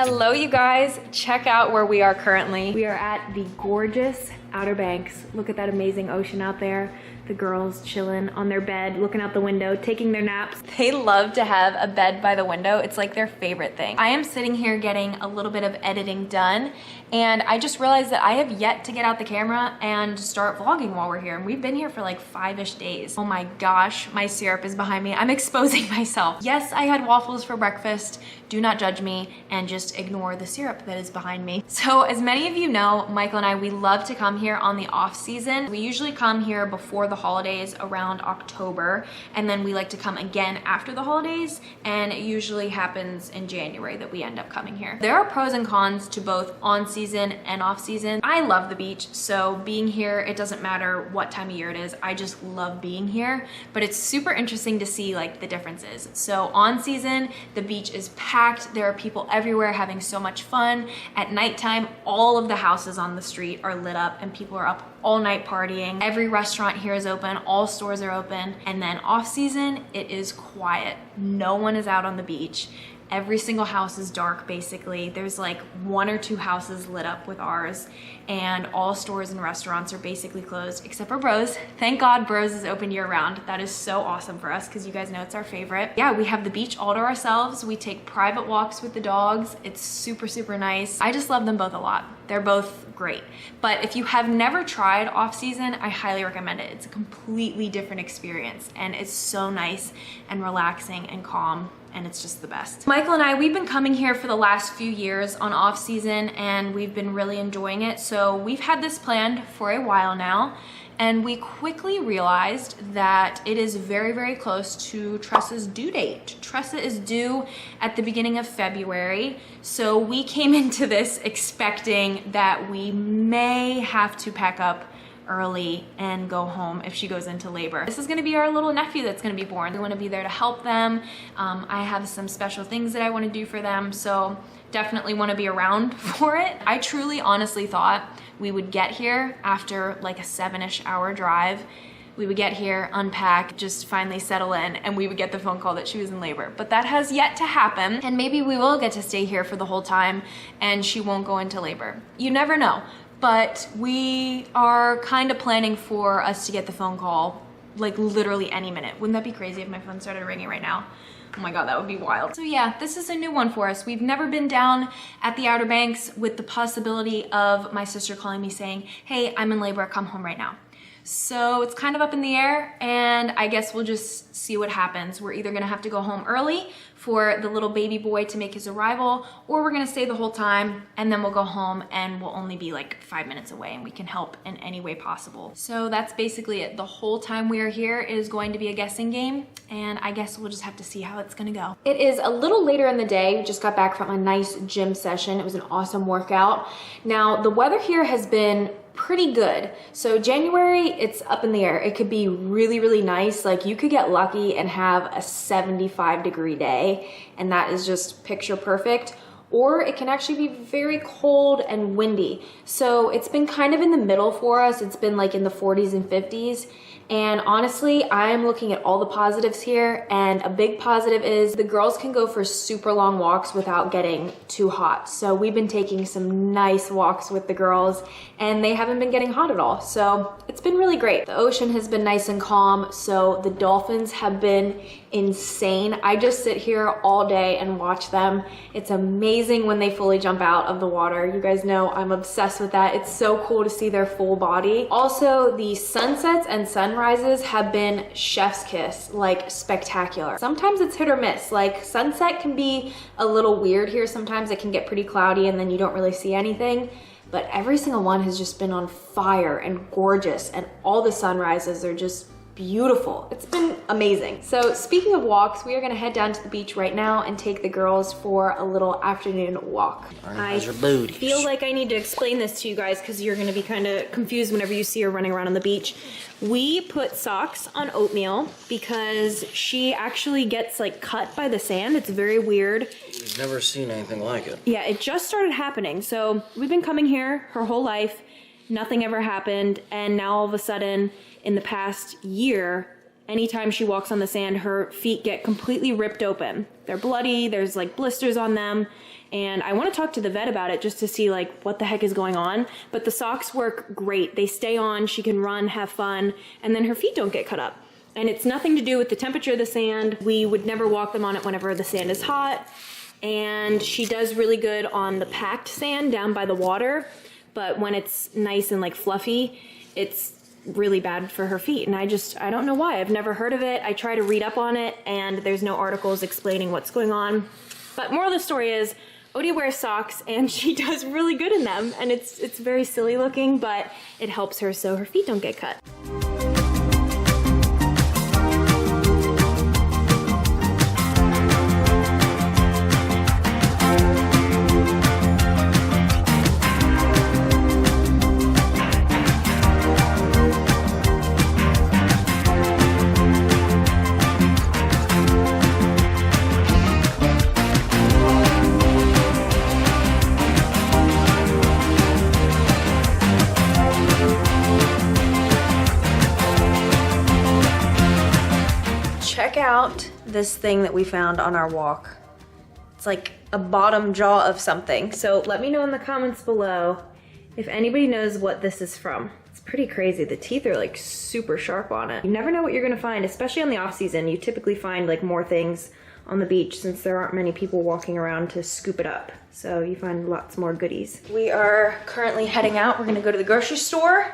Hello you guys, check out where we are currently. We are at the gorgeous Outer Banks. Look at that amazing ocean out there. The girls chilling on their bed, looking out the window, taking their naps. They love to have a bed by the window. It's like their favorite thing. I am sitting here getting a little bit of editing done, and I just realized that I have yet to get out the camera and start vlogging while we're here. And we've been here for like 5-ish days. Oh my gosh, my syrup is behind me. I'm exposing myself. Yes, I had waffles for breakfast. Do not judge me and just ignore the syrup that is behind me. So as many of you know, Michael and I, we love to come here on the off season. We usually come here before the holidays around October, and then we like to come again after the holidays, and it usually happens in January that we end up coming here. There are pros and cons to both on season and off season. I love the beach, so being here, it doesn't matter what time of year it is. I just love being here, but it's super interesting to see like the differences. So on season, the beach is packed. There are people everywhere having so much fun. At nighttime, all of the houses on the street are lit up and people are up all night partying. Every restaurant here is open, all stores are open. And then off season, it is quiet. No one is out on the beach. Every single house is dark, basically. There's like 1 or 2 houses lit up with ours, and all stores and restaurants are basically closed except for Bros. Thank God Bros is open year round. That is so awesome for us because you guys know it's our favorite. Yeah, we have the beach all to ourselves. We take private walks with the dogs. It's super, super nice. I just love them both a lot. They're both great. But if you have never tried off season, I highly recommend it. It's a completely different experience, and it's so nice and relaxing and calm, and it's just the best. Michael and I, we've been coming here for the last few years on off season, and we've been really enjoying it. So we've had this planned for a while now, and we quickly realized that it is very, very close to Tressa's due date. Tressa is due at the beginning of February, so we came into this expecting that we may have to pack up early and go home if she goes into labor. This is gonna be our little nephew that's gonna be born. We wanna be there to help them. I have some special things that I wanna do for them, so definitely wanna be around for it. I truly, honestly thought we would get here after like a 7-ish hour drive. We would get here, unpack, just finally settle in, and we would get the phone call that she was in labor. But that has yet to happen, and maybe we will get to stay here for the whole time and she won't go into labor. You never know. But we are kind of planning for us to get the phone call like literally any minute. Wouldn't that be crazy if my phone started ringing right now? Oh my God, that would be wild. So yeah, this is a new one for us. We've never been down at the Outer Banks with the possibility of my sister calling me saying, hey, I'm in labor, come home right now. So it's kind of up in the air, and I guess we'll just see what happens. We're either gonna have to go home early for the little baby boy to make his arrival, or we're gonna stay the whole time and then we'll go home and we'll only be like 5 minutes away and we can help in any way possible. So that's basically it. The whole time we are here is going to be a guessing game, and I guess we'll just have to see how it's gonna go. It is a little later in the day. We just got back from a nice gym session. It was an awesome workout. Now, the weather here has been pretty good. So January, it's up in the air. It could be really, really nice. Like you could get lucky and have a 75-degree day, and that is just picture perfect. Or it can actually be very cold and windy. So it's been kind of in the middle for us. It's been like in the 40s and 50s. And honestly, I am looking at all the positives here, and a big positive is the girls can go for super long walks without getting too hot. So we've been taking some nice walks with the girls, and they haven't been getting hot at all. So it's been really great. The ocean has been nice and calm, so the dolphins have been insane. I just sit here all day and watch them. It's amazing when they fully jump out of the water. You guys know I'm obsessed with that. It's so cool to see their full body. Also, the sunsets and sunrises have been chef's kiss, like spectacular. Sometimes it's hit or miss. Like sunset can be a little weird here. Sometimes it can get pretty cloudy and then you don't really see anything. But every single one has just been on fire and gorgeous, and all the sunrises are just beautiful. It's been amazing. So speaking of walks, we are gonna head down to the beach right now and take the girls for a little afternoon walk. I feel like I need to explain this to you guys because you're gonna be kind of confused whenever you see her running around on the beach. We put socks on Oatmeal because she actually gets like cut by the sand. It's very weird. We've never seen anything like it. Yeah, it just started happening. So we've been coming here her whole life. Nothing ever happened, and now all of a sudden in the past year anytime she walks on the sand, her feet get completely ripped open. They're bloody, there's like blisters on them. And I want to talk to the vet about it just to see like what the heck is going on. But the socks work great. They stay on, she can run, have fun, and then her feet don't get cut up. And it's nothing to do with the temperature of the sand. We would never walk them on it whenever the sand is hot. And she does really good on the packed sand down by the water. But when it's nice and like fluffy, it's really bad for her feet. And I don't know why. I've never heard of it. I try to read up on it and there's no articles explaining what's going on. But moral of the story is, Odie wears socks and she does really good in them. And it's very silly looking, but it helps her so her feet don't get cut. Check out this thing that we found on our walk. It's like a bottom jaw of something. So let me know in the comments below if anybody knows what this is from. It's pretty crazy. The teeth are like super sharp on it. You never know what you're gonna find, especially on the off season. You typically find like more things on the beach since there aren't many people walking around to scoop it up. So you find lots more goodies. We are currently heading out. We're gonna go to the grocery store,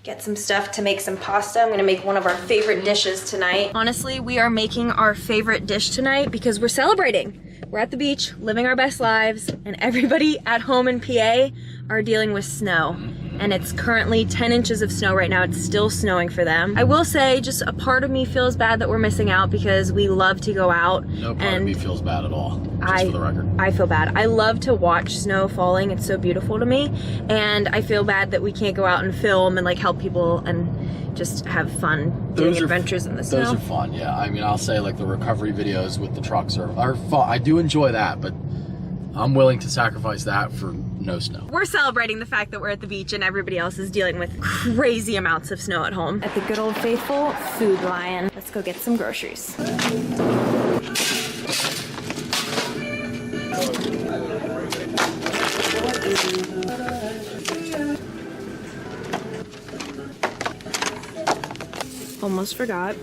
get some stuff to make some pasta. I'm gonna make one of our favorite dishes tonight. Honestly, we are making our favorite dish tonight because we're celebrating. We're at the beach, living our best lives, and everybody at home in PA are dealing with snow. And it's currently 10 inches of snow right now. It's still snowing for them. I will say, just a part of me feels bad that we're missing out because we love to go out. No part of me feels bad at all, just for the record. I feel bad. I love to watch snow falling. It's so beautiful to me. And I feel bad that we can't go out and film and like help people and just have fun doing adventures in the snow. Those are fun, yeah. I mean, I'll say like the recovery videos with the trucks are fun. I do enjoy that, but I'm willing to sacrifice that for no snow. We're celebrating the fact that we're at the beach and everybody else is dealing with crazy amounts of snow at home. At the good old faithful Food Lion. Let's go get some groceries. Almost forgot.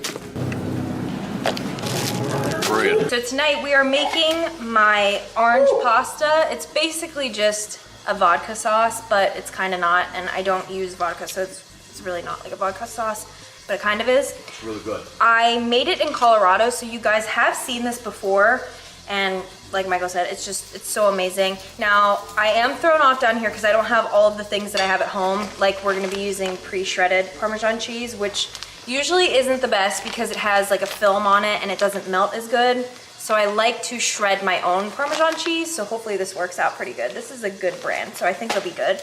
Brilliant. So tonight we are making my orange pasta. It's basically just a vodka sauce, but it's kind of not, and I don't use vodka, so it's really not like a vodka sauce, but it kind of is. It's really good. I made it in Colorado, so you guys have seen this before, and like Michael said, it's so amazing. Now, I am thrown off down here because I don't have all of the things that I have at home. Like, we're gonna be using pre-shredded Parmesan cheese, which usually isn't the best because it has like a film on it and it doesn't melt as good. So I like to shred my own Parmesan cheese, so hopefully this works out pretty good. This is a good brand, so I think it'll be good.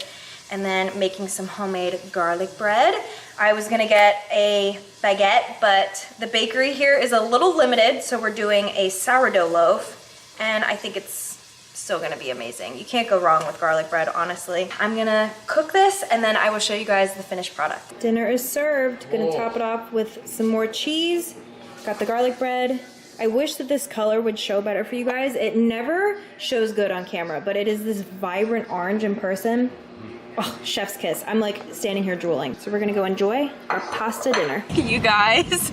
And then making some homemade garlic bread. I was gonna get a baguette, but the bakery here is a little limited, so we're doing a sourdough loaf, and I think it's still gonna be amazing. You can't go wrong with garlic bread, honestly. I'm gonna cook this, and then I will show you guys the finished product. Dinner is served. Gonna top it off with some more cheese. Got the garlic bread. I wish that this color would show better for you guys. It never shows good on camera, but it is this vibrant orange in person. Oh, chef's kiss. I'm like standing here drooling. So we're gonna go enjoy our pasta dinner. You guys,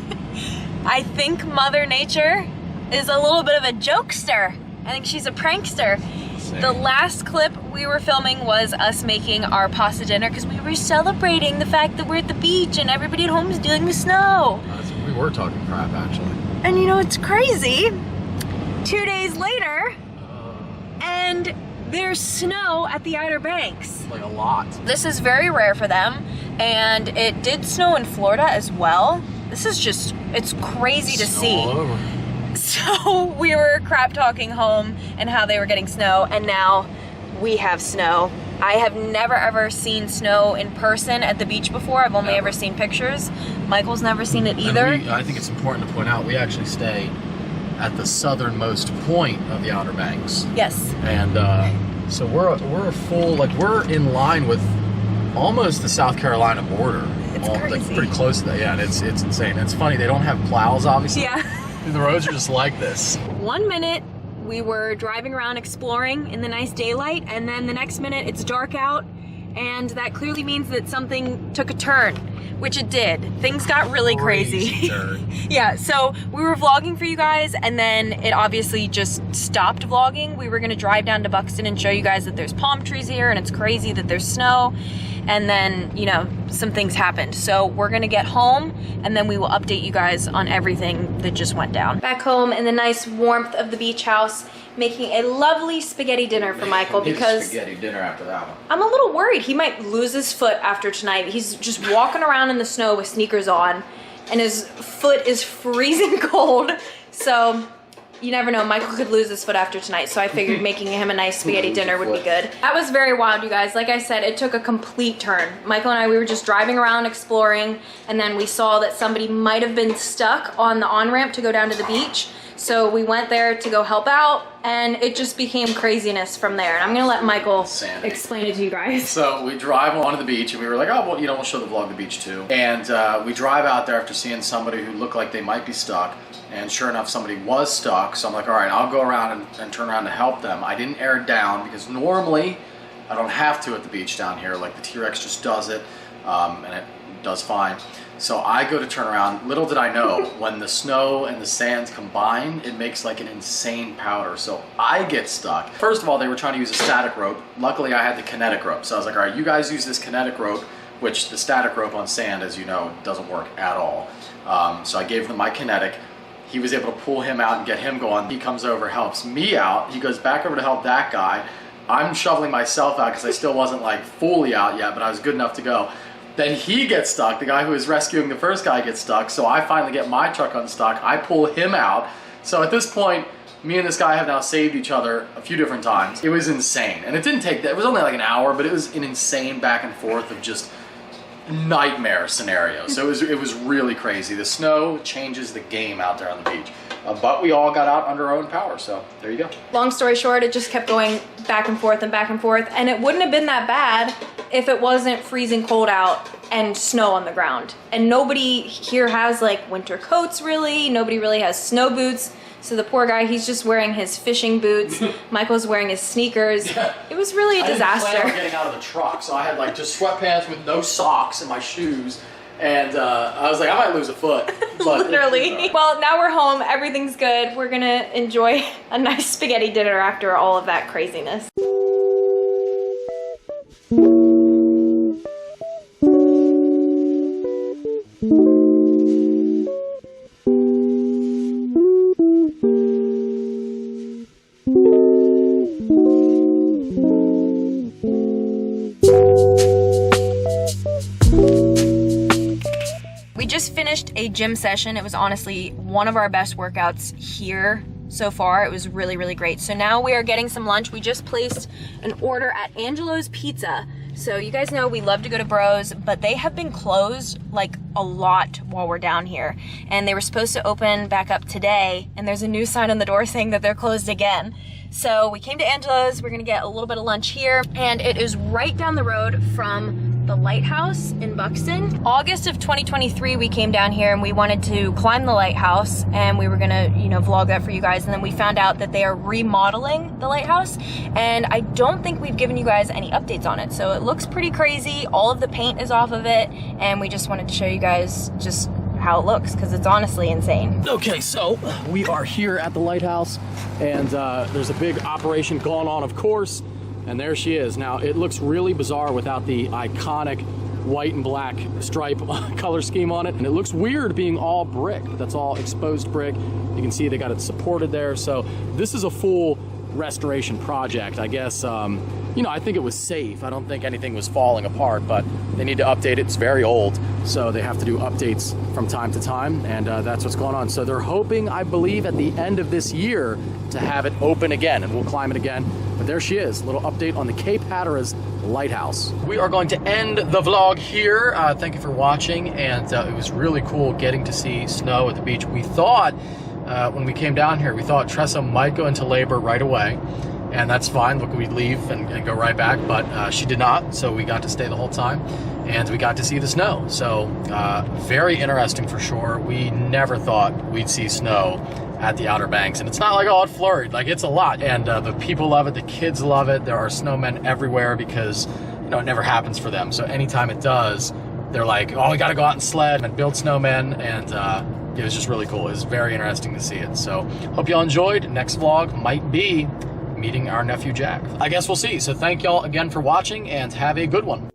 I think Mother Nature is a little bit of a jokester. I think she's a prankster. Same. The last clip we were filming was us making our pasta dinner because we were celebrating the fact that we're at the beach and everybody at home is dealing with snow. We were talking crap, actually. And you know, it's crazy. 2 days later, and there's snow at the Outer Banks. Like a lot. This is very rare for them, and it did snow in Florida as well. This is just, it's crazy to see. All over. So we were crap talking home and how they were getting snow, and now we have snow. I have never ever seen snow in person at the beach before. I've only ever seen pictures. Michael's never seen it either. I think it's important to point out, we actually stay at the southernmost point of the Outer Banks. Yes. And so we're full, like we're in line with almost the South Carolina border. It's like crazy. pretty close to that. Yeah, and it's insane. It's funny, they don't have plows, obviously. Yeah. The roads are just like this. 1 minute we were driving around exploring in the nice daylight, and then the next minute it's dark out, and that clearly means that something took a turn, which it did. Things got really crazy. Yeah, so we were vlogging for you guys, and then it obviously just stopped vlogging. We were gonna drive down to Buxton and show you guys that there's palm trees here, and it's crazy that there's snow. And then, you know, some things happened. So we're gonna get home, and then we will update you guys on everything that just went down. Back home in the nice warmth of the beach house, making a lovely spaghetti dinner for Michael, because spaghetti dinner after that one. I'm a little worried he might lose his foot after tonight. He's just walking around in the snow with sneakers on, and his foot is freezing cold. So you never know, Michael could lose his foot after tonight, so I figured making him a nice spaghetti dinner would be good. That was very wild, you guys. Like I said, it took a complete turn. Michael and I, we were just driving around exploring, and then we saw that somebody might have been stuck on the on-ramp to go down to the beach. So we went there to go help out, and it just became craziness from there. And I'm gonna let Michael explain it to you guys. So we drive onto the beach, and we were like, oh, well, you know, we'll show the vlog the beach too. And we drive out there after seeing somebody who looked like they might be stuck. And sure enough, somebody was stuck. So I'm like, all right, I'll go around and turn around to help them. I didn't air it down because normally I don't have to at the beach down here. Like the T-Rex just does it, and it does fine. So I go to turn around. Little did I know, when the snow and the sands combine, it makes like an insane powder. So I get stuck. First of all, they were trying to use a static rope. Luckily, I had the kinetic rope. So I was like, all right, you guys use this kinetic rope, which the static rope on sand, as you know, doesn't work at all. So I gave them my kinetic. He was able to pull him out and get him going. He comes over, helps me out. He goes back over to help that guy. I'm shoveling myself out because I still wasn't like fully out yet, but I was good enough to go. Then he gets stuck. The guy who was rescuing the first guy gets stuck. So I finally get my truck unstuck. I pull him out. So at this point, me and this guy have now saved each other a few different times. It was insane. And it didn't take that. It was only like an hour, but it was an insane back and forth of just nightmare scenario. So it was really crazy. The snow changes the game out there on the beach. But we all got out under our own power, so there you go. Long story short, it just kept going back and forth, and it wouldn't have been that bad if it wasn't freezing cold out and snow on the ground. And nobody here has like winter coats really, nobody really has snow boots. So the poor guy, he's just wearing his fishing boots. Michael's wearing his sneakers. Yeah. It was really a disaster. I didn't plan on getting out of the truck, so I had like just sweatpants with no socks and my shoes. And I was like, I might lose a foot. But literally. Well, now we're home. Everything's good. We're gonna enjoy a nice spaghetti dinner after all of that craziness. Just finished a gym session. It was honestly one of our best workouts here so far. It was really, really great. So now we are getting some lunch. We just placed an order at Angelo's Pizza. So you guys know we love to go to Bros, but they have been closed like a lot while we're down here. And they were supposed to open back up today, and there's a new sign on the door saying that they're closed again. So we came to Angelo's. We're gonna get a little bit of lunch here, and it is right down the road from the Lighthouse in Buxton. August of 2023, we came down here and we wanted to climb the Lighthouse, and we were gonna, you know, vlog that for you guys. And then we found out that they are remodeling the Lighthouse, and I don't think we've given you guys any updates on it. So it looks pretty crazy. All of the paint is off of it, and we just wanted to show you guys just how it looks, because it's honestly insane. Okay, so we are here at the Lighthouse, and there's a big operation going on, of course. And there she is. Now, it looks really bizarre without the iconic white and black stripe color scheme on it. And it looks weird being all brick. That's all exposed brick. You can see they got it supported there. So this is a full restoration project. I guess, you know, I think it was safe. I don't think anything was falling apart, but they need to update it. It's very old, so they have to do updates from time to time, and that's what's going on. So they're hoping, I believe, at the end of this year to have it open again, and we'll climb it again. But there she is, a little update on the Cape Hatteras Lighthouse. We are going to end the vlog here. Thank you for watching, and it was really cool getting to see snow at the beach. We thought, when we came down here, we thought Tressa might go into labor right away, and that's fine. Look, we'd leave and go right back, but she did not, so we got to stay the whole time, and we got to see the snow. So very interesting for sure. We never thought we'd see snow at the Outer Banks, and it's not like, oh, it flurried. Like, it's a lot, and the people love it, the kids love it. There are snowmen everywhere because, you know, it never happens for them. So anytime it does, they're like, oh, we got to go out and sled and build snowmen, and it was just really cool. It was very interesting to see it. So hope y'all enjoyed. Next vlog might be meeting our nephew Jack. I guess we'll see. So thank y'all again for watching, and have a good one.